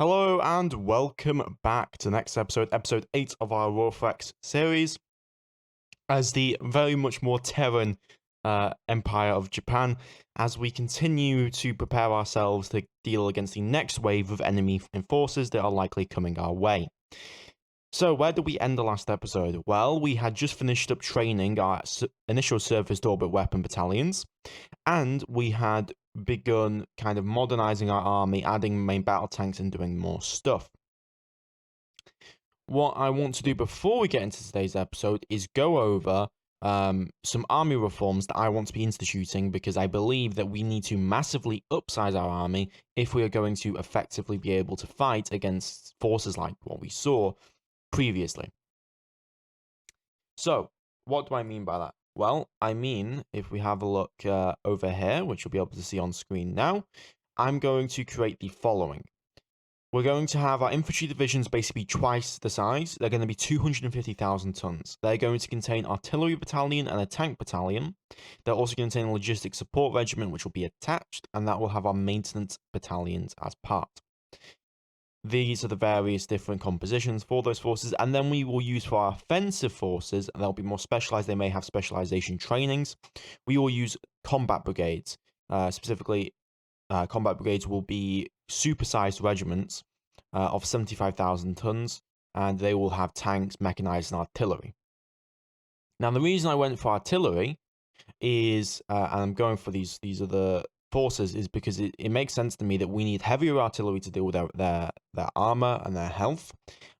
Hello and welcome back to the next episode, episode 8 of our Aurora series, as the very much more Terran empire of Japan, as we continue to prepare ourselves to deal against the next wave of enemy forces that are likely coming our way. So, where did we end the last episode? Well, we had just finished up training our initial surface to orbit weapon battalions, and we had begun kind of modernizing our army, adding main battle tanks, and doing more stuff. What I want to do before we get into today's episode is go over some army reforms that I want to be instituting because I believe that we need to massively upsize our army if we are going to effectively be able to fight against forces like what we saw previously. So, what do I mean by that? Well, I mean, if we have a look over here, which you'll be able to see on screen now, I'm going to create the following. We're going to have our infantry divisions basically twice the size. They're going to be 250,000 tons. They're going to contain artillery battalion and a tank battalion. They're also going to contain a logistics support regiment, which will be attached, and that will have our maintenance battalions as part. These are the various different compositions for those forces, and then we will use for our offensive forces, and they'll be more specialized. They may have specialization trainings. We will use combat brigades. Specifically, combat brigades will be supersized regiments of 75,000 tons, and they will have tanks, mechanized, and artillery. Now, the reason I went for artillery is, and I'm going for these are the forces, is because it makes sense to me that we need heavier artillery to deal with their armor and their health,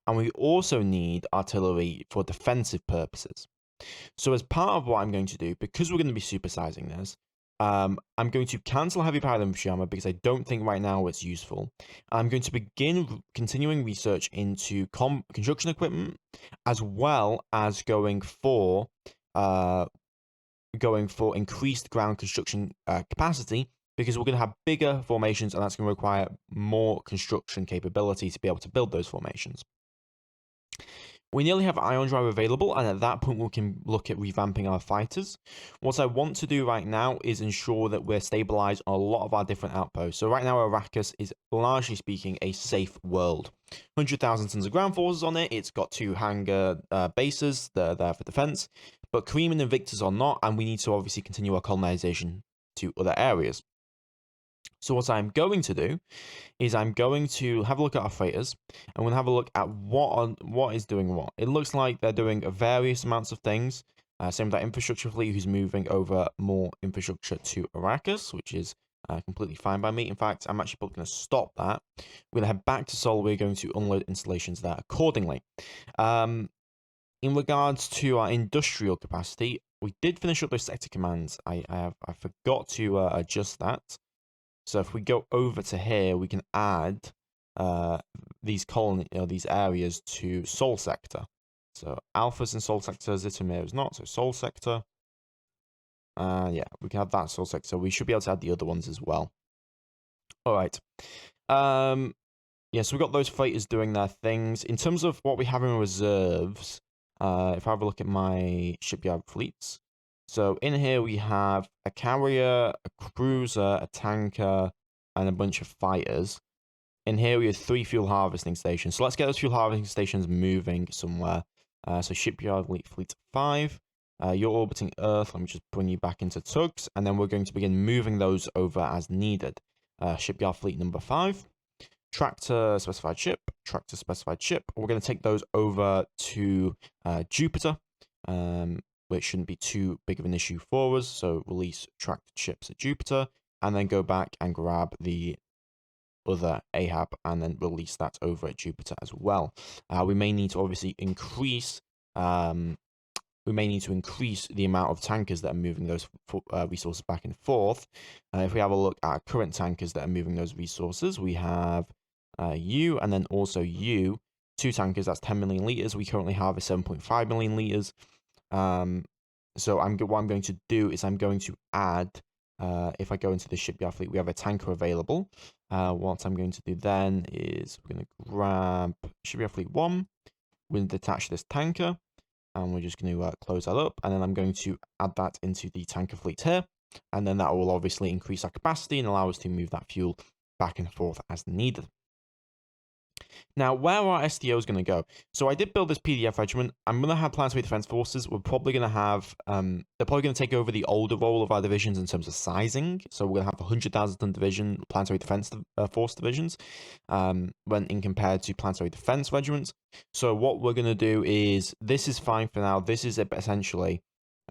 and we also need artillery for defensive purposes. So as part of what I'm going to do, because we're going to be supersizing this, I'm going to cancel heavy powered infantry armor because I don't think right now it's useful. I'm going to begin continuing research into construction equipment, as well as going for increased ground construction capacity, because we're going to have bigger formations and that's going to require more construction capability to be able to build those formations. We nearly have ion drive available, and at that point we can look at revamping our fighters. What I want to do right now is ensure that we're stabilized on a lot of our different outposts. So right now Arrakis is, largely speaking, a safe world. 100,000 tons of ground forces on it. It's got 2 hangar bases that are there for defense. But Cream and Invictus are not, and we need to obviously continue our colonization to other areas. So what I'm going to do is I'm going to have a look at our freighters. I'm going to have a look at what is doing what. It looks like they're doing various amounts of things. Same with that infrastructure fleet who's moving over more infrastructure to Arrakis, which is completely fine by me. In fact, I'm actually probably going to stop that. We're going to head back to Sol. We're going to unload installations there accordingly. In regards to our industrial capacity, we did finish up those sector commands. I forgot to adjust that. So if we go over to here, we can add these these areas to Sol sector. So Alpha's in Sol sector, Zitomir is not. So Sol sector. Yeah, we can have that Sol sector. We should be able to add the other ones as well. All right. Yeah, so we've got those fighters doing their things. In terms of what we have in reserves, if I have a look at my shipyard fleets, so in here we have a carrier, a cruiser, a tanker, and a bunch of fighters. In here we have 3 fuel harvesting stations. So let's get those fuel harvesting stations moving somewhere. So shipyard fleet 5. You're orbiting Earth. Let me just bring you back into tugs, and then we're going to begin moving those over as needed. Shipyard fleet number 5. Tractor specified ship. Tractor specified ship. We're going to take those over to Jupiter. Which shouldn't be too big of an issue for us. So release tracked ships at Jupiter, and then go back and grab the other Ahab and then release that over at Jupiter as well. We may need to obviously increase the amount of tankers that are moving those resources back and forth. If we have a look at current tankers that are moving those resources, we have you and then also you. 2 tankers, that's 10 million liters. We currently have a 7.5 million liters. So what I'm going to do is I'm going to add, if I go into the shipyard fleet, we have a tanker available. What I'm going to do then is we're going to grab shipyard fleet 1. We're going to detach this tanker, and we're just going to close that up. And then I'm going to add that into the tanker fleet here. And then that will obviously increase our capacity and allow us to move that fuel back and forth as needed. Now, where our SDO is going to go? So I did build this PDF regiment. I'm going to have Planetary Defense Forces. We're probably going to have, they're probably going to take over the older role of our divisions in terms of sizing. So we're going to have 100,000 ton division, Planetary Defense Force divisions, when in compared to Planetary Defense regiments. So what we're going to do is, this is fine for now. This is essentially,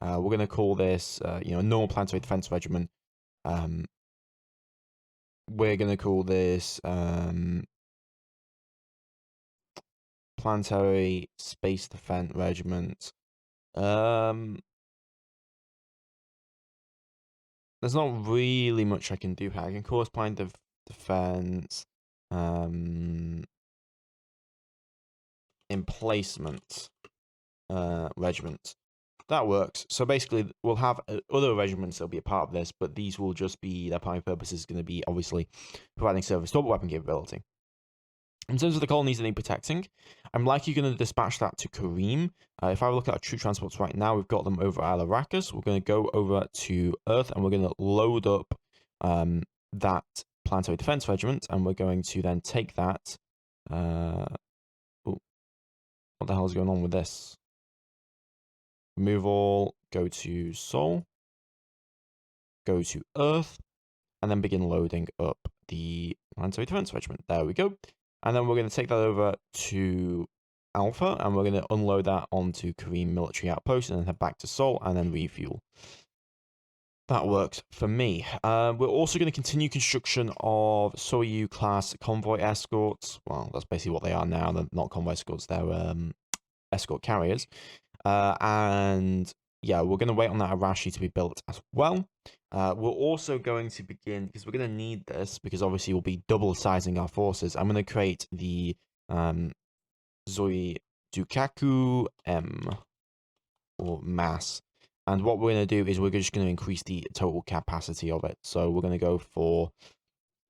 we're going to call this, a normal Planetary Defense regiment. We're going to call this, Planetary Space Defense Regiment. There's not really much I can do here. I can call this Planetary Defense Emplacement Regiment. That works. So basically, we'll have other regiments that'll be a part of this, but these will just be, their primary purpose is going to be, obviously, providing service to weapon capability. In terms of the colonies that need protecting, I'm likely going to dispatch that to Kareem. If I look at our troop transports right now, we've got them over at Arrakis. We're going to go over to Earth, and we're going to load up that Planetary Defense Regiment, and we're going to then take that. What the hell is going on with this? Remove all, go to Sol, go to Earth, and then begin loading up the Planetary Defense Regiment. There we go. And then we're going to take that over to Alpha, and we're going to unload that onto Kareem Military Outpost, and then head back to Sol, and then refuel. That works for me. We're also going to continue construction of Soyuz class convoy escorts. Well, that's basically what they are now. They're not convoy escorts, they're escort carriers. And yeah, we're going to wait on that Arashi to be built as well. We're also going to begin, because we're going to need this, because obviously we'll be double sizing our forces. I'm going to create the Zoi Dukaku M, or mass. And what we're going to do is we're just going to increase the total capacity of it. So we're going to go for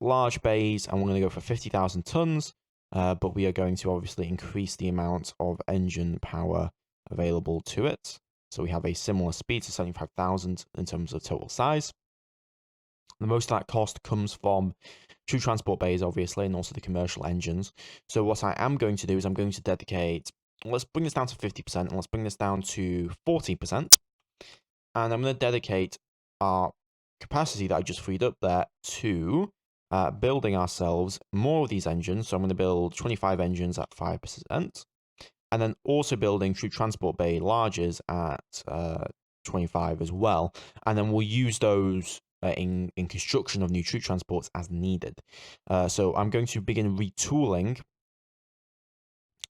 large bays, and we're going to go for 50,000 tons. But we are going to obviously increase the amount of engine power available to it. So we have a similar speed to 75,000 in terms of total size. The most of that cost comes from troop transport bays, obviously, and also the commercial engines. So what I am going to do is I'm going to dedicate, let's bring this down to 50%, and let's bring this down to 40%. And I'm going to dedicate our capacity that I just freed up there to building ourselves more of these engines. So I'm going to build 25 engines at 5%. And then also building troop transport bay larges at 25 as well. And then we'll use those in construction of new troop transports as needed. So I'm going to begin retooling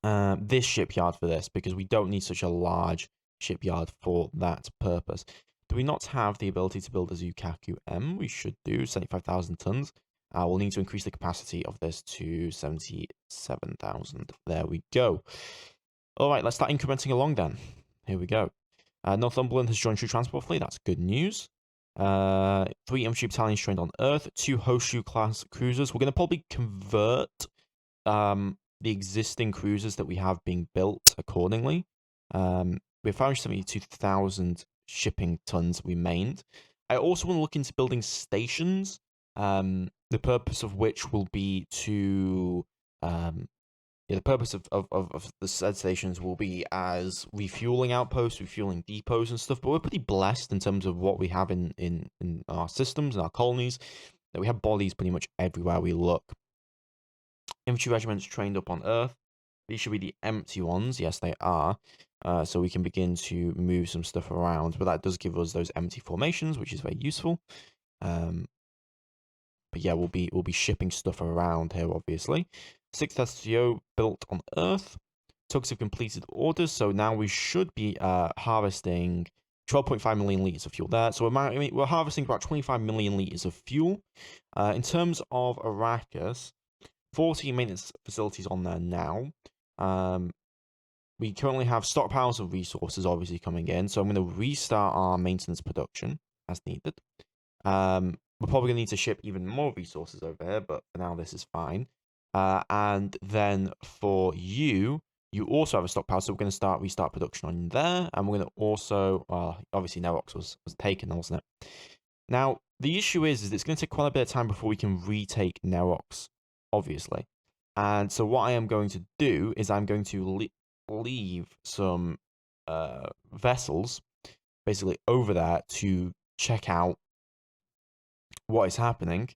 this shipyard for this, because we don't need such a large shipyard for that purpose. Do we not have the ability to build a Zukaku M? We should do 75,000 tons. We'll need to increase the capacity of this to 77,000. There we go. All right, let's start incrementing along then. Here we go. Northumberland has joined Troop Transport Fleet. That's good news. 3 infantry battalions trained on Earth. 2 Hoshu class cruisers. We're going to probably convert the existing cruisers that we have being built accordingly. We have 572,000 shipping tons remained. I also want to look into building stations. The purpose of which will be to the purpose of the said stations will be as refueling outposts, refueling depots and stuff, but we're pretty blessed in terms of what we have in our systems and our colonies, that we have bodies pretty much everywhere we look. Infantry regiments trained up on Earth. These should be the empty ones. Yes, they are. So we can begin to move some stuff around, but that does give us those empty formations, which is very useful. But yeah, we'll be shipping stuff around here, obviously. 6th SCO built on Earth. Tugs have completed orders, so now we should be harvesting 12.5 million liters of fuel there. So we're harvesting about 25 million liters of fuel. In terms of Arrakis, 40 maintenance facilities on there now. We currently have stockpiles of resources obviously coming in, so I'm going to restart our maintenance production as needed. We're probably going to need to ship even more resources over here, but for now this is fine. And then for you also have a stockpile, so we're going to restart production on there, and we're going to also, obviously Nerox was taken, wasn't it? Now, the issue is it's going to take quite a bit of time before we can retake Nerox, obviously. And so what I am going to do is I'm going to leave some vessels basically over there to check out what is happening,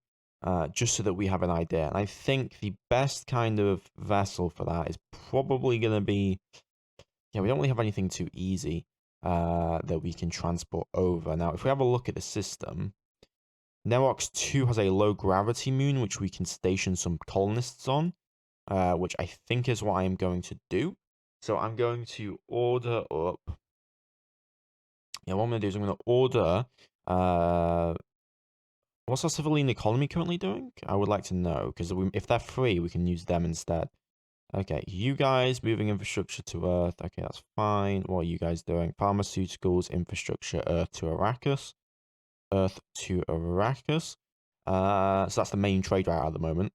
just so that we have an idea. And I think the best kind of vessel for that is probably going to be, yeah, we don't really have anything too easy that we can transport over. Now, if we have a look at the system, Nerox 2 has a low gravity moon, which we can station some colonists on, which I think is what I am going to do. So I'm going to order up. Yeah, what I'm going to do is I'm going to order. What's our civilian economy currently doing? I would like to know, because if they're free, we can use them instead. Okay, you guys moving infrastructure to Earth. Okay, that's fine. What are you guys doing? Pharmaceuticals, infrastructure, Earth to Arrakis. Earth to Arrakis. So that's the main trade route at the moment.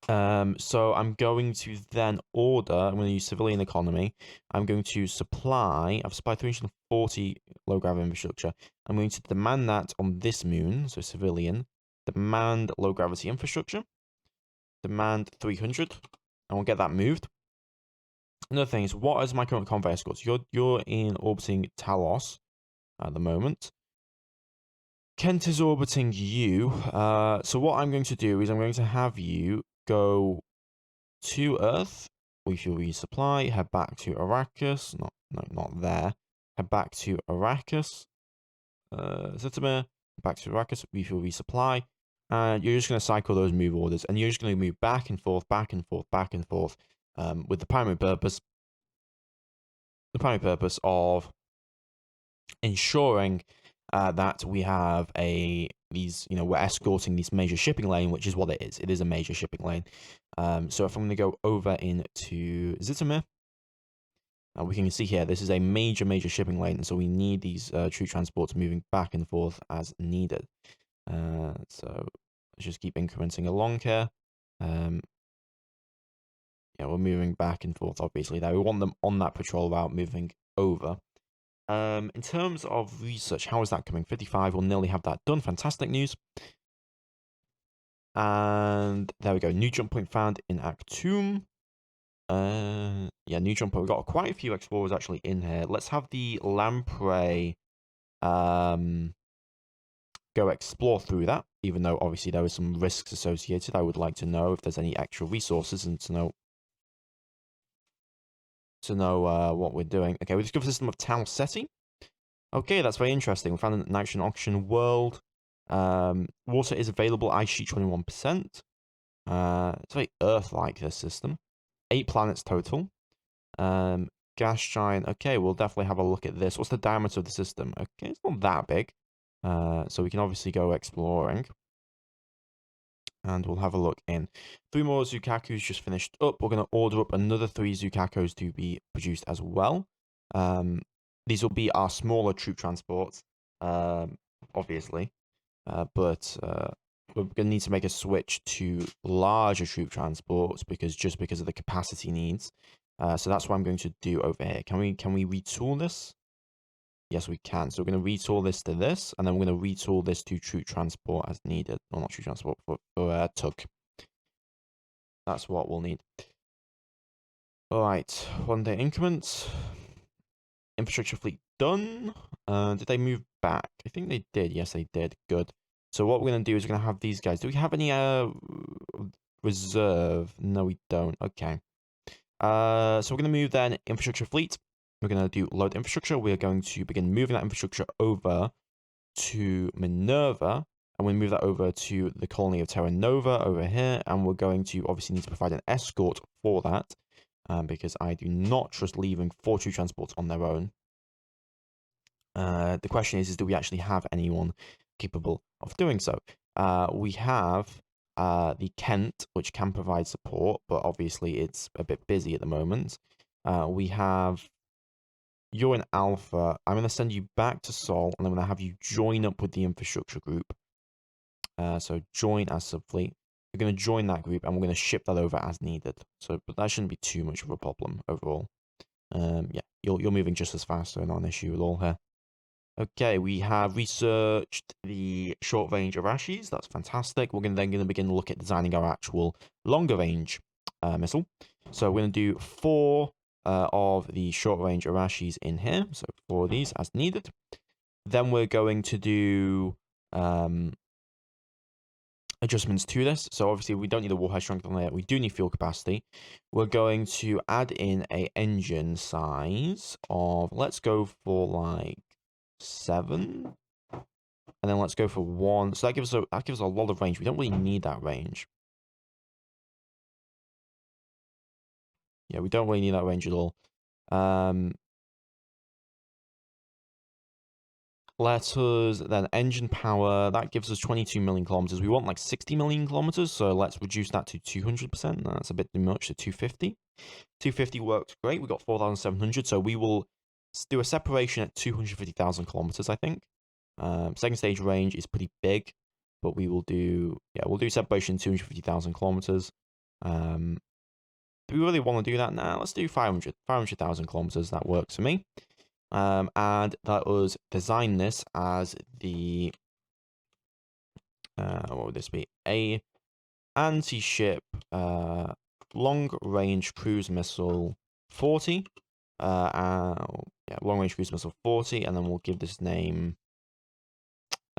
So I'm going to then order, I'm going to use civilian economy. I'm going to supply, I've supplied 340 low gravity infrastructure. I'm going to demand that on this moon, so civilian, demand low gravity infrastructure, demand 300, and we'll get that moved. Another thing is, what is my current convoy escorts? You're in orbiting Talos at the moment. Kent is orbiting you. So what I'm going to do is I'm going to have you go to Earth. We shall resupply. Head back to Arrakis. Not there. Head back to Arrakis. Zitomir. Back to Arrakis. We shall resupply. And you're just going to cycle those move orders. And you're just going to move back and forth, back and forth, back and forth. With the primary purpose of ensuring that we have we're escorting this major shipping lane, which is what it is. It is a major shipping lane. So if I'm going to go over into Zitomir, we can see here, this is a major shipping lane, and so we need these troop transports moving back and forth as needed. So let's just keep incrementing along here. Yeah, we're moving back and forth, obviously, there. We want them on that patrol route moving over. In terms of research, how is that coming? 55, we'll nearly have that done. Fantastic news. And there we go. New jump point found in Actum. Yeah, new jump point. We've got quite a few explorers actually in here. Let's have the lamprey go explore through that, even though obviously there is some risks associated. I would like to know if there's any extra resources and to know what we're doing. Okay, we discovered the system of Tal Ceti. Okay, that's very interesting. We found an nitrogen oxygen world. Water is available, ice sheet 21%. It's very Earth-like, this system. 8 planets total. Gas giant. Okay, we'll definitely have a look at this. What's the diameter of the system? Okay, it's not that big. So we can obviously go exploring. And we'll have a look in. 3 more Zukakus just finished up. We're going to order up another 3 Zukakos to be produced as well. These will be our smaller troop transports, obviously. But we're going to need to make a switch to larger troop transports because of the capacity needs. So that's what I'm going to do over here. Can we retool this? Yes, we can. So we're going to retool this to this, and then we're going to retool this to troop transport as needed. Well, not troop transport, for tug. That's what we'll need. All right, 1 day increments. Infrastructure fleet done. Did they move back? I think they did. Yes, they did. Good. So what we're going to do is we're going to have these guys. Do we have any reserve? No, we don't. Okay. So we're going to move then infrastructure fleet. We're going to do load infrastructure. We are going to begin moving that infrastructure over to Minerva. And we move that over to the colony of Terra Nova over here. And we're going to obviously need to provide an escort for that. Because I do not trust leaving 4 troop transports on their own. The question is do we actually have anyone capable of doing so? We have the Kent, which can provide support, but obviously it's a bit busy at the moment. We have, you're in Alpha. I'm going to send you back to Sol, and I'm going to have you join up with the infrastructure group. So join as subfleet. We're going to join that group, and we're going to ship that over as needed. So, but that shouldn't be too much of a problem overall. Yeah, you're moving just as fast, so not an issue at all here. Okay, we have researched the short range Arashis. That's fantastic. We're then going to begin to look at designing our actual longer range missile. So we're going to do 4 of the short range Arashis in here. So 4 of these as needed. Then we're going to do adjustments to this. So obviously we don't need a warhead strength on there. We do need fuel capacity. We're going to add in a engine size of, let's go for like 7. And then let's go for 1. So that gives us a lot of range. We don't really need that range. Yeah, we don't really need that range at all. Let us then engine power. That gives us 22 million kilometers. We want like 60 million kilometers, so let's reduce that to 200%. That's a bit too much. So 250. 250 works great. We got 4,700. So we will do a separation at 250,000 kilometers, I think. Second stage range is pretty big, but we will do, yeah, we'll do separation 250,000 kilometers. Do we really want to do that now? Let's do 500,000 kilometers. That works for me. And that was design this as the, what would this be? A anti-ship long-range cruise missile 40. Yeah, long-range cruise missile 40, and then we'll give this name.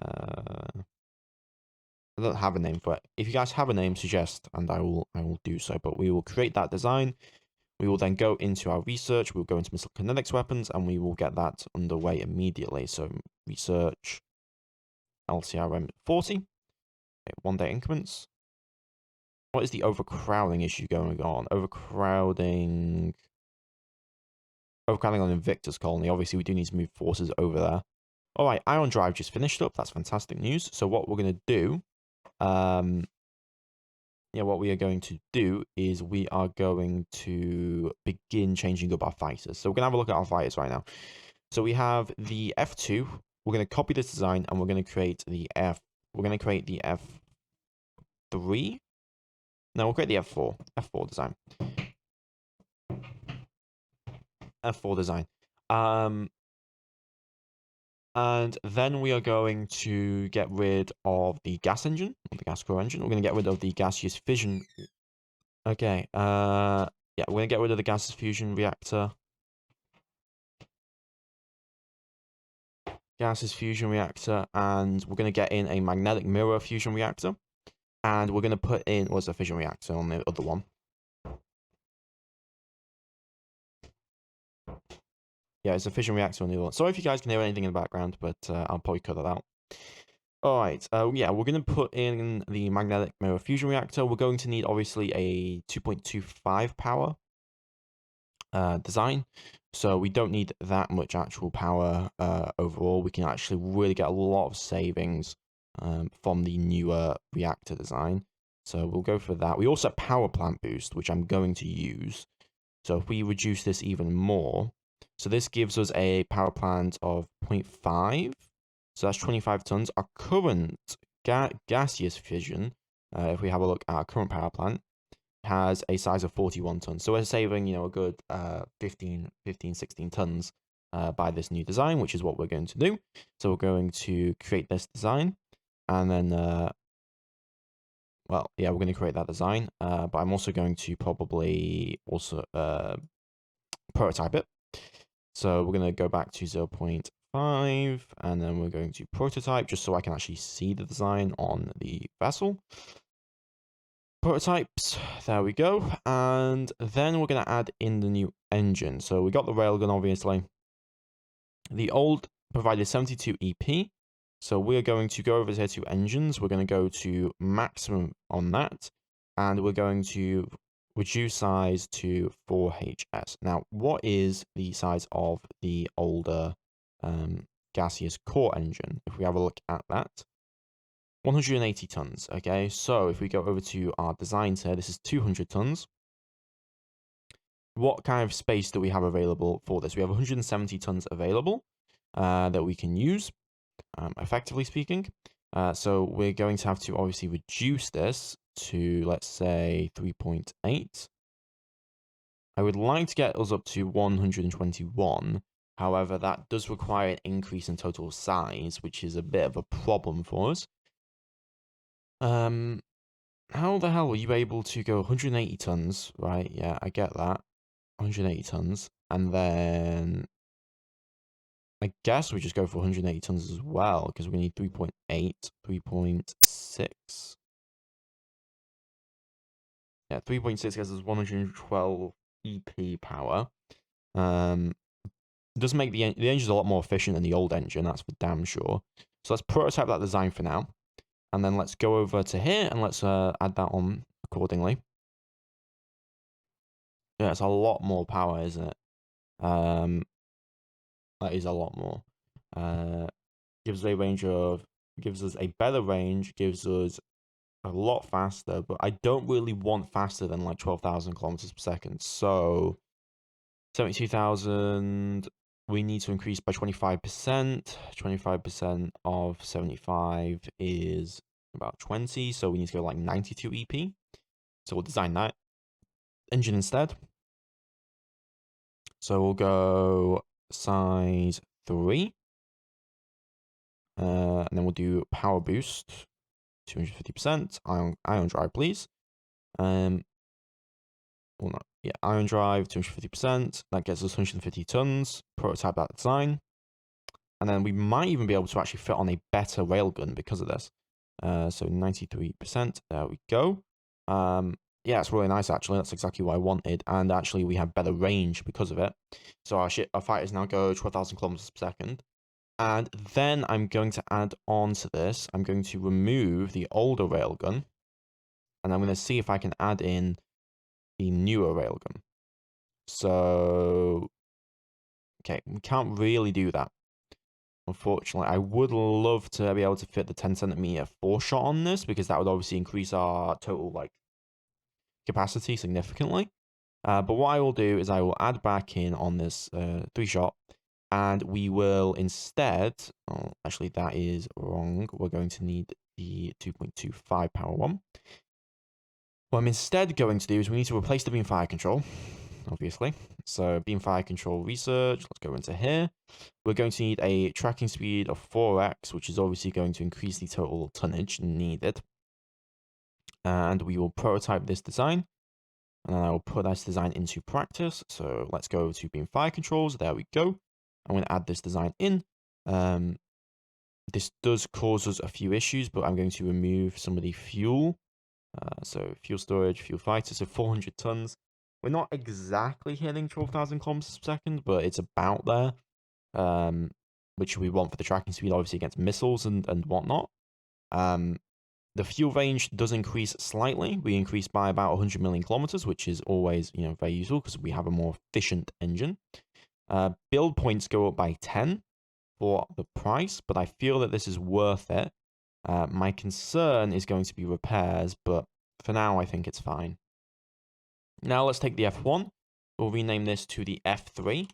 I don't have a name for it. If you guys have a name, suggest, and I will do so. But we will create that design. We will then go into our research. We'll go into missile kinetics weapons, and we will get that underway immediately. So research LCRM 40. Okay, 1 day increments. What is the overcrowding issue going on? Overcrowding on Invictus Colony. Obviously, we do need to move forces over there. All right, Ion Drive just finished up. That's fantastic news. So what we're going to do, what we are going to do is we are going to begin changing up our fighters. So we're going to have a look at our fighters right now. So we have the F2. We're going to copy this design, and we're going to create the F3. No, we'll create the F4 design. F4 design. And then we are going to get rid of the gas engine, the gas core engine. We're going to get rid of the gaseous fission. Okay. Yeah, we're going to get rid of the gaseous fusion reactor. Gaseous fusion reactor, and we're going to get in a magnetic mirror fusion reactor. And we're going to put in, what's a fission reactor on the other one? Yeah, it's a fission reactor on the other one. Sorry if you guys can hear anything in the background, but I'll probably cut that out. All right, yeah, we're going to put in the magnetic mirror fusion reactor. We're going to need, obviously, a 2.25 power design. So we don't need that much actual power overall. We can actually really get a lot of savings from the newer reactor design. So we'll go for that. We also have power plant boost, which I'm going to use. So if we reduce this even more, so this gives us a power plant of 0.5. So that's 25 tons. Our current gaseous fission, if we have a look at our current power plant, has a size of 41 tons. So we're saving, a good 16 tons by this new design, which is what we're going to do. So we're going to create this design, and then, well, yeah, we're going to create that design, but I'm also going to probably also prototype it. So we're going to go back to 0.5, and then we're going to prototype, just so I can actually see the design on the vessel. Prototypes, there we go. And then we're going to add in the new engine. So we got the railgun, obviously. The old provided 72 EP. So we're going to go over here to engines. We're going to go to maximum on that. And we're going to reduce size to 4HS. Now, what is the size of the older gaseous core engine? If we have a look at that, 180 tons. Okay, so if we go over to our designs here, this is 200 tons. What kind of space do we have available for this? We have 170 tons available that we can use, effectively speaking. So we're going to have to obviously reduce this to, let's say, 3.8. I would like to get us up to 121. However, that does require an increase in total size, which is a bit of a problem for us. How the hell were you able to go 180 tons? Right, yeah, I get that. 180 tons. And then I guess we just go for 180 tons as well, because we need 3.8, 3.6. Yeah, 3.6 gives us 112 EP power. It does make the engine's a lot more efficient than the old engine, that's for damn sure. So let's prototype that design for now. And then let's go over to here and let's add that on accordingly. Yeah, it's a lot more power, isn't it? That is a lot more. Gives us a better range, gives us a lot faster, but I don't really want faster than like 12,000 kilometers per second. So 72,000, we need to increase by 25%. 25% of 75 is about 20, so we need to go like 92 EP. So we'll design that engine instead. So we'll go size 3. And then we'll do power boost, 250%. Ion drive, please. Well, no, yeah, ion drive, 250%. That gets us 150 tons. Prototype that design. And then we might even be able to actually fit on a better railgun because of this. So 93%. There we go. Yeah, it's really nice, actually. That's exactly what I wanted. And actually, we have better range because of it. So our fighters now go 12,000 kilometers per second. And then I'm going to add on to this. I'm going to remove the older railgun. And I'm going to see if I can add in the newer railgun. So, okay, we can't really do that. Unfortunately, I would love to be able to fit the 10 centimeter 4-shot on this, because that would obviously increase our total like capacity significantly. But what I will do is I will add back in on this 3-shot, and we will instead, oh, actually that is wrong. We're going to need the 2.25 power one. What I'm instead going to do is we need to replace the beam fire control, obviously. So beam fire control research, let's go into here. We're going to need a tracking speed of 4x, which is obviously going to increase the total tonnage needed. And we will prototype this design. And then I will put this design into practice. So let's go to beam fire controls. There we go. I'm going to add this design in. This does cause us a few issues, but I'm going to remove some of the fuel. So fuel storage, fuel fighter, so 400 tons. We're not exactly hitting 12,000 kilometers per second, but it's about there, which we want for the tracking speed, obviously against missiles and whatnot. The fuel range does increase slightly. We increase by about 100 million kilometers, which is always, very useful because we have a more efficient engine. Build points go up by 10 for the price, but I feel that this is worth it. My concern is going to be repairs, but for now, I think it's fine. Now let's take the F1. We'll rename this to the F3.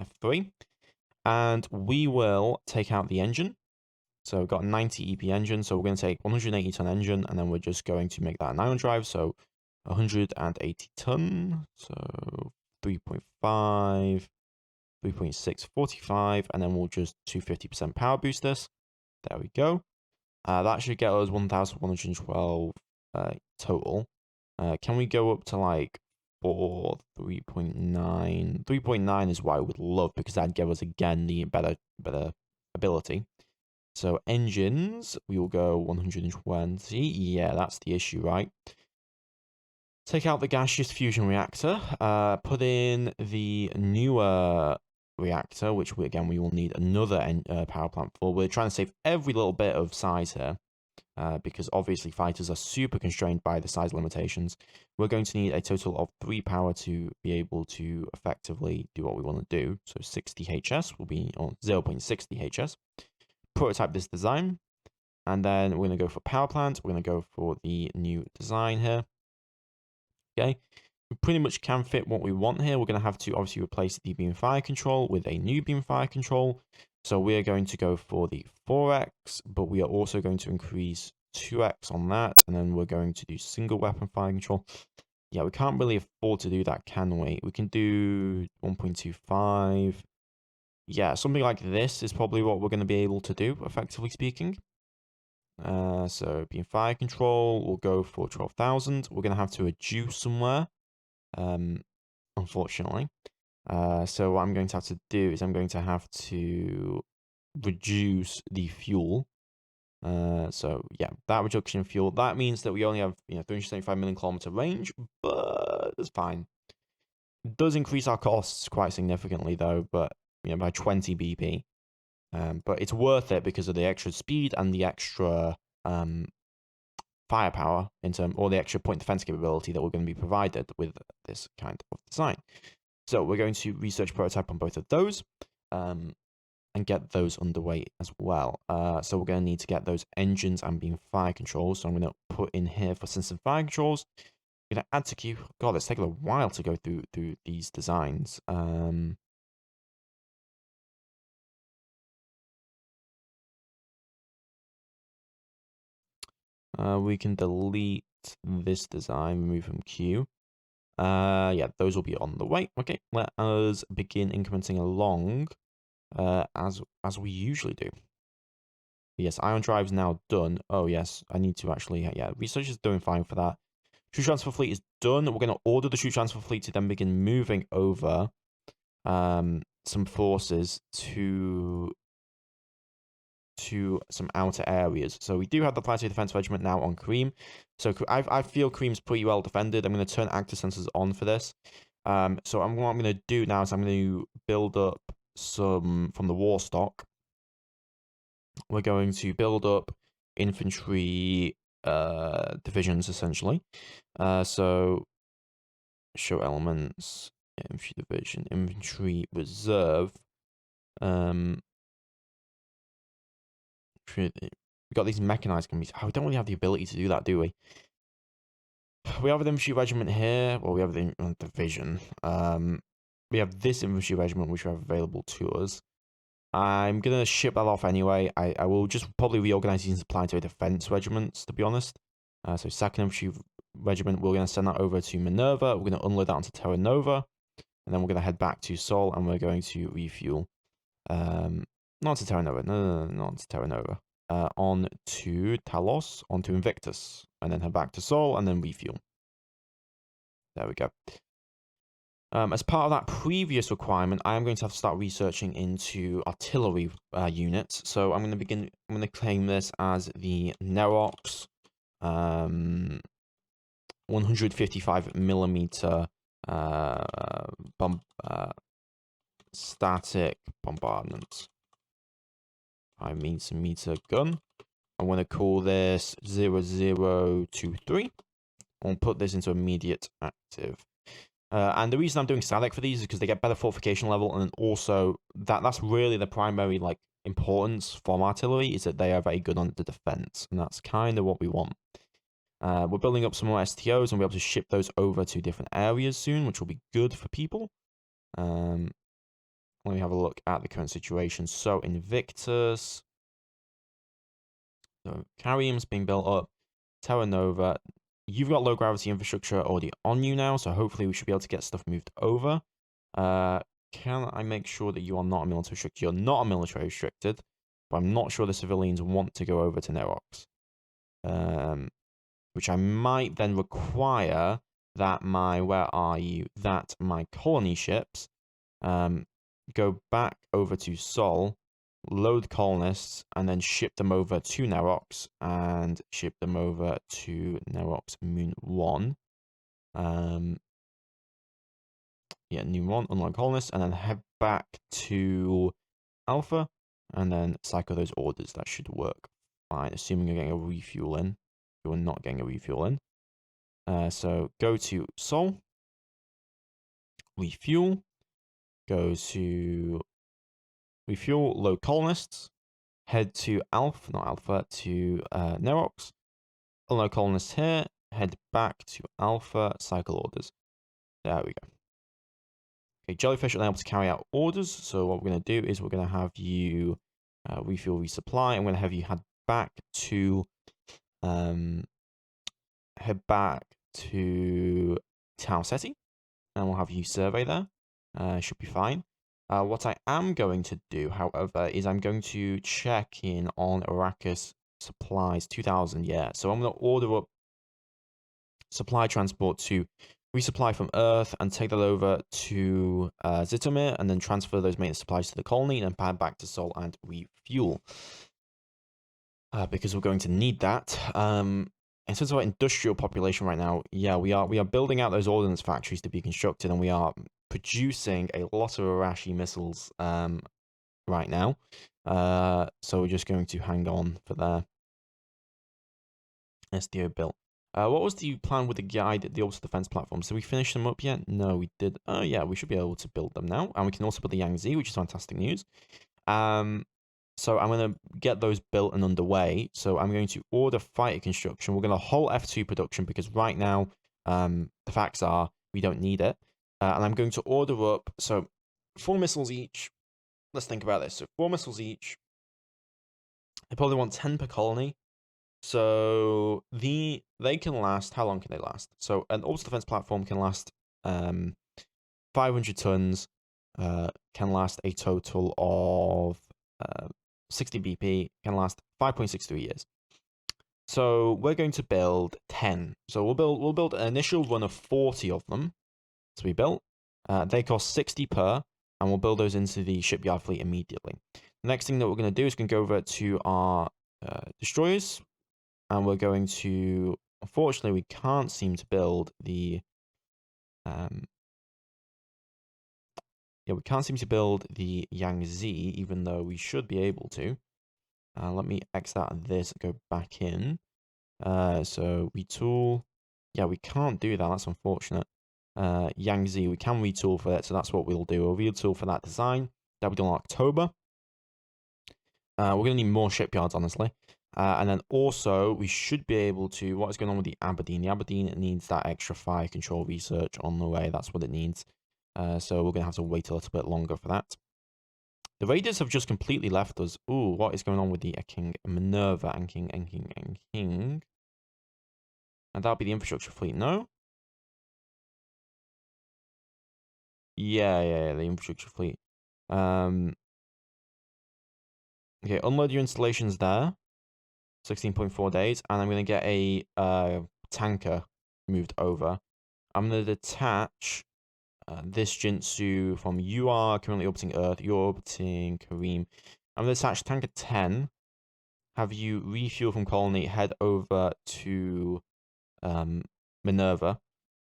F3. And we will take out the engine. So we've got a 90 EP engine. So we're going to take 180 ton engine, and then we're just going to make that an ion drive. So 180 ton. So 3.5, 3.6, 45, and then we'll just 250% power boost this. There we go. That should get us 1,112 total. Can we go up to like 3.9? 3.9 is what I would love, because that'd give us again the better ability. So engines, we will go 120. Yeah, that's the issue, right? Take out the gaseous fusion reactor. Put in the newer reactor, which we will need another power plant for. We're trying to save every little bit of size here, because obviously fighters are super constrained by the size limitations. We're going to need a total of 3 power to be able to effectively do what we want to do. So 60 HS will be on 0.60 HS. Prototype this design, and then we're going to go for power plant. We're going to go for the new design here. Okay, we pretty much can fit what we want here. We're going to have to obviously replace the beam fire control with a new beam fire control. So we're going to go for the 4x, but we are also going to increase 2x on that. And then we're going to do single weapon fire control. Yeah, we can't really afford to do that, can we? We can do 1.25. Yeah, something like this is probably what we're going to be able to do, effectively speaking. So being fire control, we'll go for 12,000. We're going to have to reduce somewhere, unfortunately. So what I'm going to have to do is I'm going to have to reduce the fuel. So yeah, that reduction in fuel, that means that we only have 375 million kilometer range, but it's fine. It does increase our costs quite significantly though, but by 20 BP. But it's worth it because of the extra speed and the extra firepower or the extra point defense capability that we're going to be provided with this kind of design. So we're going to research prototype on both of those. And get those underway as well. So we're going to need to get those engines and beam fire controls. So I'm going to put in here for sensor fire controls. I'm going to add to queue. God, it's taken a while to go through these designs. We can delete this design, remove from queue. Yeah, those will be on the way. Okay, let us begin incrementing along as we usually do. Yes, ion drive's now done. Oh, yes, I need to actually, yeah, research is doing fine for that. Troop transfer fleet is done. We're going to order the troop transfer fleet to then begin moving over some forces to some outer areas. So we do have the Planetary Defense Regiment now on Kareem. So I feel Kareem's pretty well defended. I'm going to turn active sensors on for this. So what I'm going to do now is I'm going to build up some from the war stock. We're going to build up infantry divisions essentially. So show elements, infantry division, infantry reserve. We got these mechanized companies. Oh, we don't really have the ability to do that, do we? We have an infantry regiment here. Well, we have the division. We have this infantry regiment which we have available to us. I'm gonna ship that off anyway. I will just probably reorganize these into planetary defense regiments, to be honest. So second infantry regiment, we're gonna send that over to Minerva. We're gonna unload that onto Terra Nova, and then we're gonna head back to Sol, and we're going to refuel. Not to Terra Nova. No, not to Terra Nova. On to Talos, on to Invictus, and then head back to Sol, and then refuel. There we go. As part of that previous requirement, I am going to have to start researching into artillery units. So I'm going to claim this as the Nerox 155 millimeter static bombardment. I mean some meter gun. I'm going to call this 0023. I'll put this into immediate active. And the reason I'm doing static for these is because they get better fortification level, and also that's really the primary importance from artillery is that they are very good on the defense, and that's kind of what we want. We're building up some more STOs, and we'll be able to ship those over to different areas soon, which will be good for people. Let me have a look at the current situation. So Invictus, so Kareem's being built up, Terra Nova. You've got low gravity infrastructure already on you now, so hopefully we should be able to get stuff moved over. Can I make sure that you are not a military restricted? You're not a military restricted, but I'm not sure the civilians want to go over to Nerox. Which I might then require that that my colony ships go back over to Sol, load colonists, and then ship them over to Nerox, and ship them over to Nerox Moon 1. Yeah, Moon 1, unload colonists, and then head back to Alpha, and then cycle those orders. That should work fine, assuming you're getting a refuel in. You're not getting a refuel in. So go to Sol, refuel, go to refuel, load colonists, head to Alpha, to Nerox, unload colonists here, head back to Alpha, cycle orders. There we go. Okay, Jellyfish are able to carry out orders, so what we're going to do is we're going to have you refuel, resupply. I'm going to have you head back to Tower City, and we'll have you survey there. Should be fine. What I am going to do, however, is I'm going to check in on Arrakis supplies 2000. Yeah, so I'm going to order up supply transport to resupply from Earth and take that over to Zitomir, and then transfer those maintenance supplies to the colony and pad back to Sol and refuel. Because we're going to need that. In terms of our industrial population right now, yeah, we are building out those ordnance factories to be constructed, and we are producing a lot of Arashi missiles right now. So we're just going to hang on for there. SDO built. What was the plan with the guide, the orbital defense platform? So we finished them up yet? No, we did. Oh yeah, we should be able to build them now, and we can also build the Yangtze, which is fantastic news. So I'm going to get those built and underway. So I'm going to order fighter construction. We're going to halt F2 production because right now the facts are we don't need it. And I'm going to order up, so 4 missiles each. Let's think about this. So 4 missiles each. They probably want 10 per colony. So they can last, how long can they last? So an orbital defense platform can last 500 tons, can last a total of 60 BP, can last 5.63 years. So we're going to build 10. So we'll build an initial run of 40 of them to be built. They cost 60 per, and we'll build those into the shipyard fleet immediately. The next thing that we're going to do is go over to our destroyers, and we're going to, unfortunately, we can't seem to build the we can't seem to build the Yangtze, even though we should be able to. Let me X out of this and go back in. So retool. Yeah, we can't do that. That's unfortunate. Yangtze, we can retool for it, so that's what we'll do. We'll retool for that design. That'll be done in October. We're going to need more shipyards, honestly. And then also, we should be able to... What is going on with the Aberdeen? The Aberdeen needs that extra fire control research on the way. That's what it needs. So we're going to have to wait a little bit longer for that. The Raiders have just completely left us. Ooh, what is going on with the King Minerva and King. And that'll be the infrastructure fleet, no? Yeah, the infrastructure fleet. Okay, unload your installations there. 16.4 days. And I'm going to get a tanker moved over. I'm going to detach this Jinsu from you are currently orbiting Earth. You're orbiting Kareem. I'm going to attach tanker 10. Have you refuel from colony, head over to Minerva.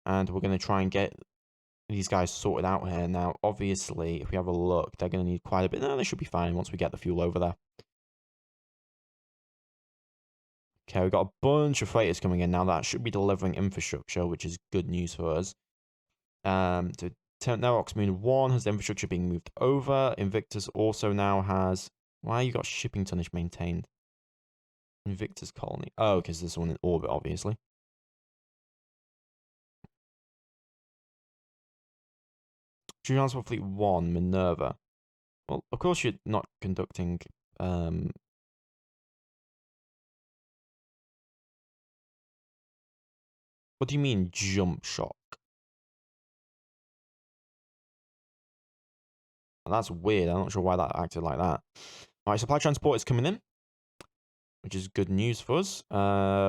And we're going to try and get these guys sorted out here. Now, obviously, if we have a look, they're going to need quite a bit. No, they should be fine once we get the fuel over there. Okay, we've got a bunch of freighters coming in now. That should be delivering infrastructure, which is good news for us. Now Oxmoon 1 has the infrastructure being moved over. Invictus also now has... Why you got shipping tonnage maintained? Invictus colony. Oh, because there's one in orbit, obviously. Transport Fleet 1, Minerva. Well, of course you're not conducting... What do you mean, jump shock? That's weird. I'm not sure why that acted like that. Alright, supply transport is coming in, which is good news for us.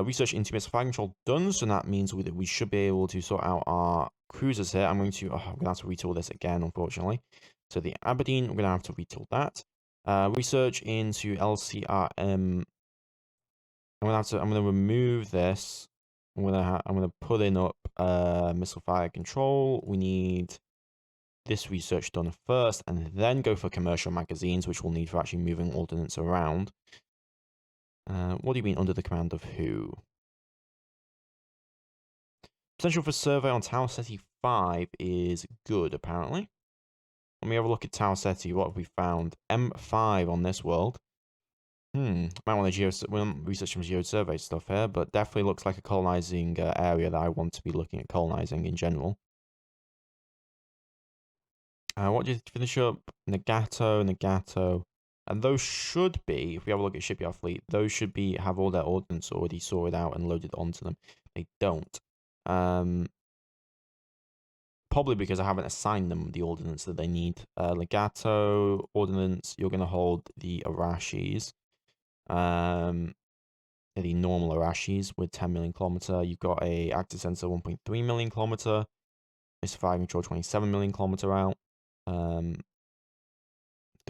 Research into missile fire control done, so that means we should be able to sort out our cruisers here. I'm going to have to retool this again, unfortunately. So the Aberdeen, we're going to have to retool that. Research into LCRM. I'm going to remove this. I'm going to put in up missile fire control. We need this research done first, and then go for commercial magazines, which we'll need for actually moving ordnance around. What do you mean under the command of who? Potential for survey on Tower City 5 is good, apparently. Let me have a look at Tower City. What have we found? M5 on this world. Might want to research some geosurvey stuff here, but definitely looks like a colonizing area that I want to be looking at colonizing in general. What did you finish up? Nagato. And those should be, if we have a look at shipyard fleet, those should have all their ordnance already sorted out and loaded onto them. They don't. probably because I haven't assigned them the ordnance that they need. Legato ordnance, you're going to hold the Arashis. The normal Arashis with 10 million kilometer. You've got a active sensor 1.3 million kilometer. It's 5 control 27 million kilometer out. Do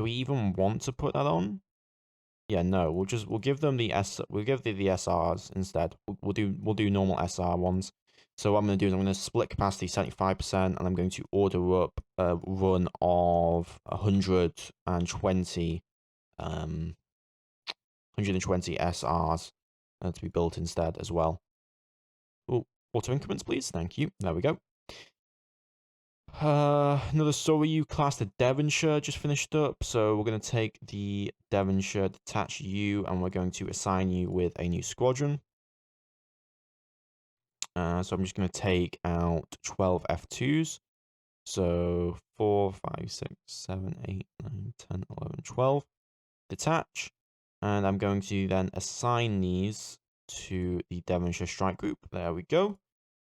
we even want to put that on? Yeah, no. We'll give them the SRs instead. We'll do normal SR ones. So what I'm going to do is I'm going to split capacity 75%, and I'm going to order up a run of 120 SRs to be built instead as well. Oh, auto increments, please. Thank you. There we go. Another Soryu class, the Devonshire, just finished up. So we're going to take the Devonshire, detach you, and we're going to assign you with a new squadron. So I'm just going to take out 12 F2s. So 4, 5, 6, 7, 8, 9, 10, 11, 12. Detach. And I'm going to then assign these to the Devonshire strike group. There we go.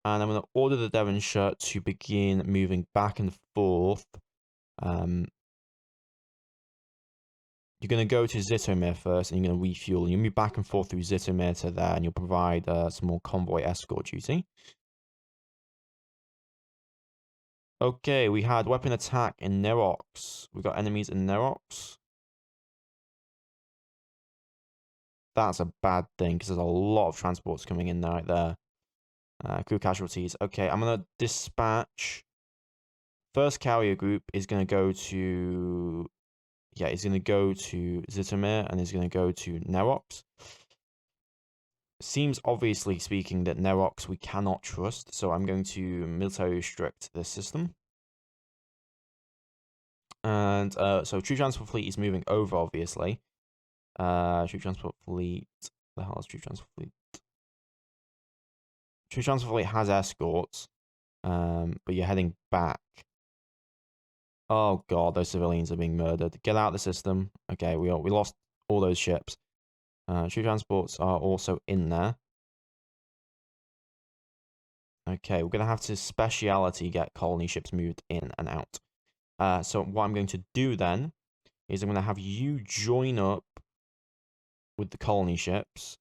And I'm going to order the Devonshire to begin moving back and forth. You're going to go to Zitomir first, and you're going to refuel. You'll move back and forth through Zitomir to there, and you'll provide some more convoy escort duty. Okay, we had weapon attack in Nerox. We got enemies in Nerox. That's a bad thing, because there's a lot of transports coming in right there. Crew casualties. Okay, I'm going to dispatch. First carrier group is going to go to... Yeah, he's going to go to Zitomir, and he's going to go to Nerox. Seems obviously speaking that Nerox we cannot trust, so I'm going to military restrict this system. And so Troop Transport Fleet is moving over, obviously. Troop Transport Fleet... The hell is Troop Transport Fleet? Troop Transport Fleet has escorts, but you're heading back. Oh god, those civilians are being murdered. Get out of the system. Okay, we lost all those ships. Troop transports are also in there. Okay, we're going to have to speciality get colony ships moved in and out. So what I'm going to do then is I'm going to have you join up with the colony ships.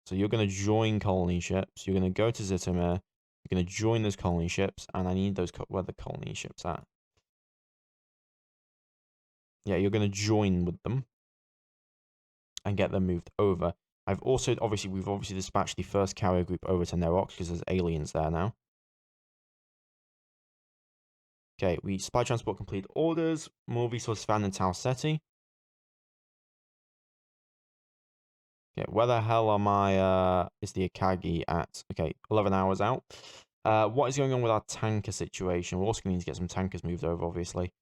So you're going to join colony ships. You're going to go to Zitomir. You're going to join those colony ships, and I need those where the colony ships at. Yeah, you're going to join with them and get them moved over. We've obviously dispatched the first carrier group over to Nerox because there's aliens there now. Okay, we supply transport complete orders. More resources found in Tau Ceti. Okay, where the hell are my is the Akagi at? Okay, 11 hours out. What is going on with our tanker situation? We're also going to need to get some tankers moved over, obviously.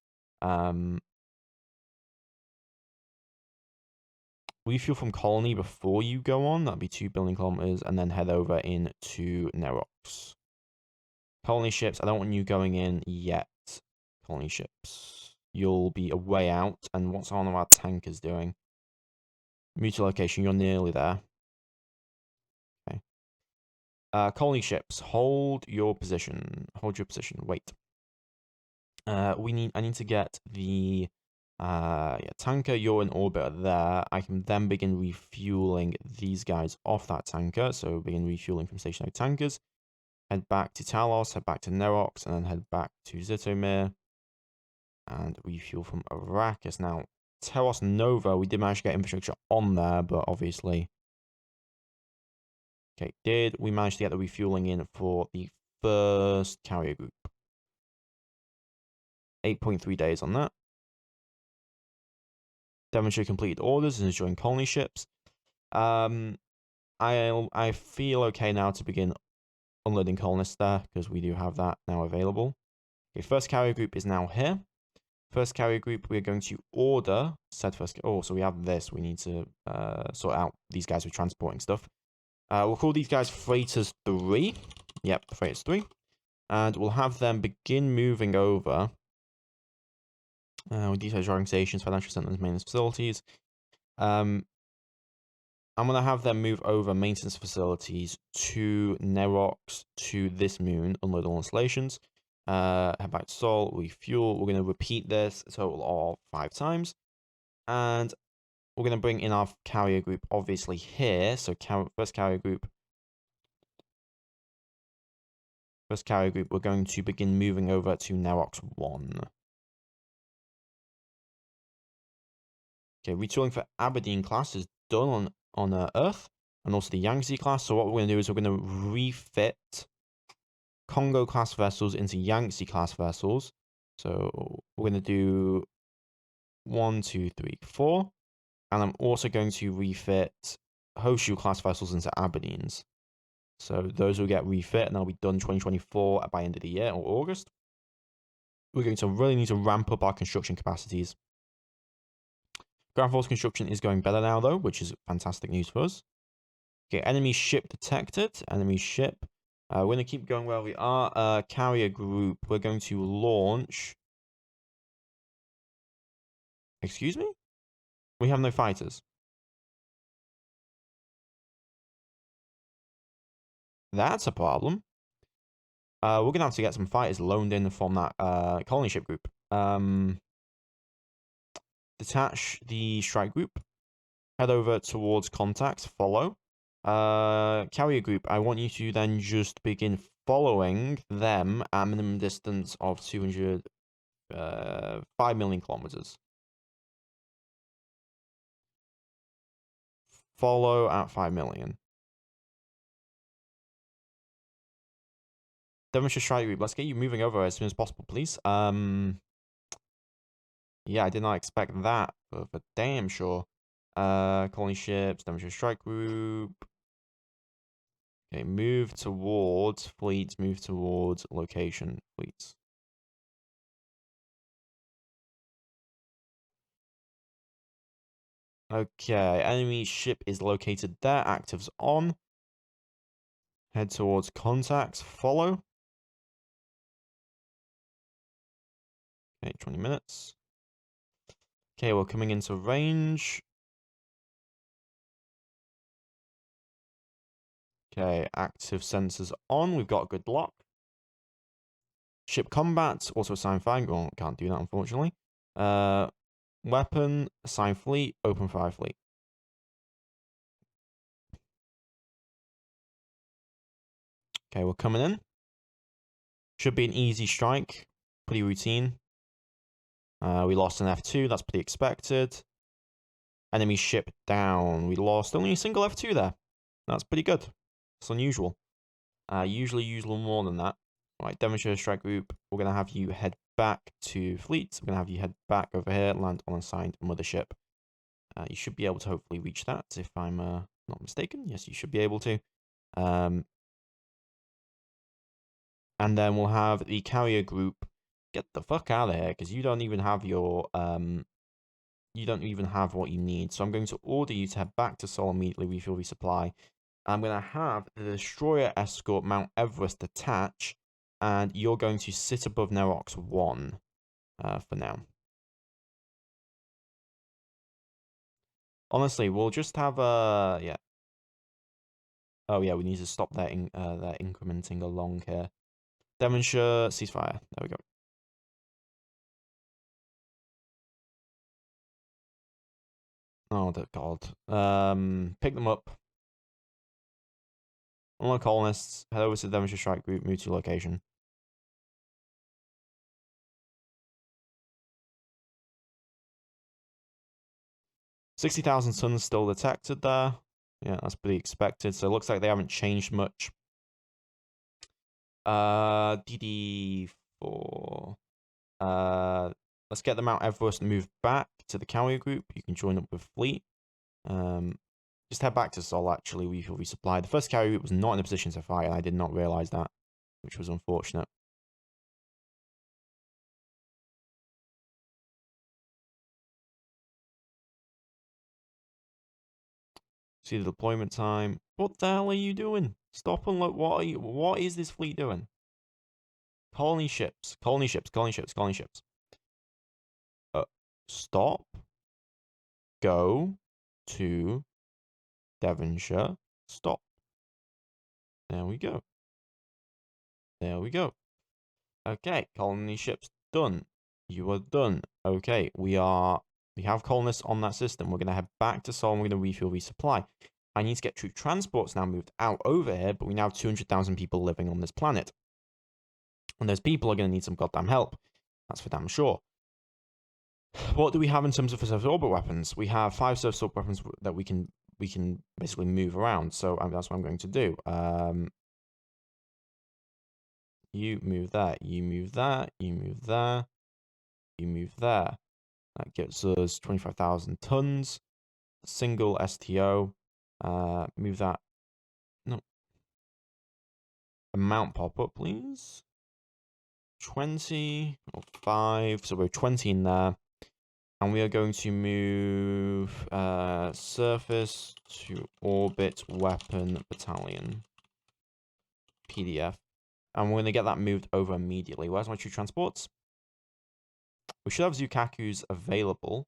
Refuel from Colony before you go on. That'd be 2 billion kilometers, and then head over into Nerox. Colony ships, I don't want you going in yet. Colony ships. You'll be a way out, and what's one of our tankers doing? Mutual location, you're nearly there. Okay. Colony ships, hold your position. Hold your position. Wait. I need to get the tanker. You're in orbit there. I can then begin refueling these guys off that tanker. So begin refueling from stationary tankers. Head back to Talos, head back to Nerox, and then head back to Zitomir. And refuel from Arrakis. Now, Teros Nova, we did manage to get infrastructure on there, but obviously... Okay, did we manage to get the refueling in for the first carrier group? 8.3 days on that. Devonshire completed orders and is joining colony ships. I feel okay now to begin unloading colonists there, because we do have that now available. Okay, first carrier group is now here. First carrier group, we're going to order said first... Oh, so we have this. We need to sort out these guys with transporting stuff. We'll call these guys Freighters 3. Yep, Freighters 3. And we'll have them begin moving over. With detailed driving stations, financial centers, maintenance facilities. I'm going to have them move over maintenance facilities to Nerox, to this moon, unload all installations. Head back to Sol, refuel. We're going to repeat this a total of 5 times. And we're going to bring in our carrier group, obviously, here. So first carrier group, we're going to begin moving over to Nerox 1. Okay, retooling for Aberdeen class is done on Earth, and also the Yangtze class. So what we're going to do is we're going to refit Congo class vessels into Yangtze class vessels. So we're going to do 1, 2, 3, 4. And I'm also going to refit Hoshu class vessels into Aberdeens. So those will get refit and they'll be done 2024 by end of the year or August. We're going to really need to ramp up our construction capacities. Ground force construction is going better now though, which is fantastic news for us. Okay, enemy ship detected. Enemy ship. We're going to keep going where we are. Carrier group. We're going to launch. Excuse me? We have no fighters. That's a problem. We're going to have to get some fighters loaned in from that colony ship group. Detach the strike group. Head over towards contacts. Follow. Carrier group, I want you to then just begin following them at a minimum distance of 5 million kilometers. Follow at 5 million. Devonshire strike group, let's get you moving over as soon as possible, please. Yeah, I did not expect that, but for damn sure. Colony ships, Devonshire strike group. Okay, move towards fleets, move towards location fleets. Okay, enemy ship is located there, actives on. Head towards contacts, follow. Okay, 20 minutes. Okay, we're coming into range. Okay, active sensors on. We've got good lock. Ship combat, auto assign fire. Well, can't do that, unfortunately. Weapon, assign fleet, open fire fleet. Okay, we're coming in. Should be an easy strike. Pretty routine. We lost an F2. That's pretty expected. Enemy ship down. We lost only a single F2 there. That's pretty good. It's unusual. Usually use a little more than that. Right, Devonshire strike group. We're going to have you head back to fleet. We're going to have you head back over here, land on assigned mothership. You should be able to hopefully reach that if I'm not mistaken. Yes, you should be able to. And then we'll have the carrier group. Get the fuck out of here, because you don't even have your you don't even have what you need. So I'm going to order you to head back to Sol immediately, refuel, resupply. I'm going to have the destroyer escort Mount Everest attach, and you're going to sit above Nerox 1 for now. Honestly, we'll just have yeah. Oh yeah, we need to stop their incrementing along here. Devonshire ceasefire. There we go. Oh god. Pick them up. Unlock colonists. Head over to the Devonshire strike group. Move to location. $60,000 tons still detected there. Yeah, that's pretty expected. So it looks like they haven't changed much. DD4. Let's get the Mount Everest moved back to the carrier group. You can join up with fleet. Just head back to Sol, actually. We will resupply. The first carrier group was not in a position to fight, and I did not realize that, which was unfortunate. See the deployment time. What the hell are you doing? Stop and look. What is this fleet doing? Colony ships. Colony ships. Colony ships. Colony ships. Stop. Go to Devonshire. Stop. There we go. There we go. Okay, colony ships done. You are done. Okay, we have colonists on that system. We're gonna head back to Sol and we're gonna refuel, resupply. I need to get troop transports now moved out over here, but we now have 200,000 people living on this planet. And those people are gonna need some goddamn help. That's for damn sure. What do we have in terms of surface orbit weapons? We have 5 surface orbit weapons that we can basically move around. So that's what I'm going to do. You move that. You move that. You move there. You move there. That gets us 25,000 tons. Single STO. Move that. No. Amount pop up, please. 20 or 5. So we're 20 in there. And we are going to move surface to orbit weapon battalion. PDF. And we're going to get that moved over immediately. Where's my troop transports? We should have Zukakus available.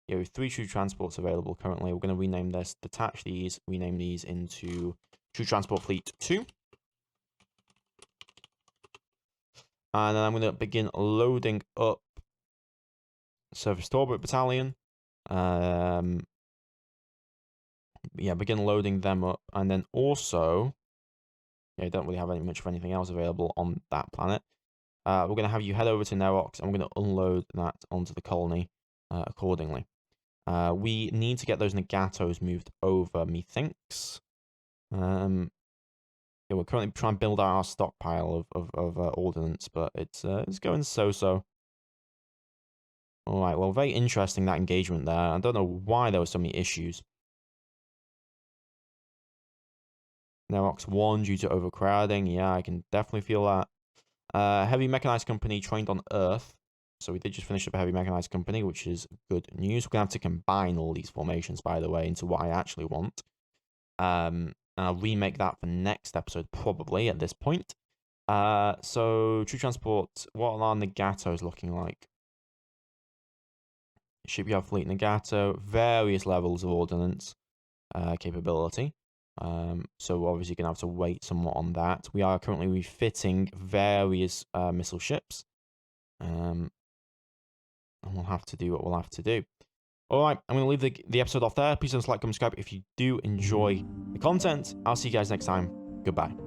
Yeah, we have 3 troop transports available currently. We're going to rename this, detach these, rename these into Troop Transport Fleet 2. And then I'm going to begin loading up Surface to Orbit Battalion. Yeah, begin loading them up. And then also, yeah, I don't really have much of anything else available on that planet. We're going to have you head over to Nerox, and we're going to unload that onto the colony accordingly. We need to get those Nagatos moved over, methinks. Yeah, we're currently trying to build out our stockpile of ordnance, but it's going so-so. Alright, well, very interesting, that engagement there. I don't know why there were so many issues. Nerox 1 due to overcrowding. Yeah, I can definitely feel that. Heavy Mechanized Company trained on Earth. So we did just finish up a Heavy Mechanized Company, which is good news. We're going to have to combine all these formations, by the way, into what I actually want. And I'll remake that for next episode, probably, at this point. So, True Transport, what are Nagatos looking like? Shipyard Fleet Nagato, various levels of ordnance capability. So we're obviously going to have to wait somewhat on that. We are currently refitting various missile ships. And we'll have to do what we'll have to do. Alright, I'm going to leave the episode off there. Please don't like, comment, subscribe if you do enjoy the content. I'll see you guys next time. Goodbye.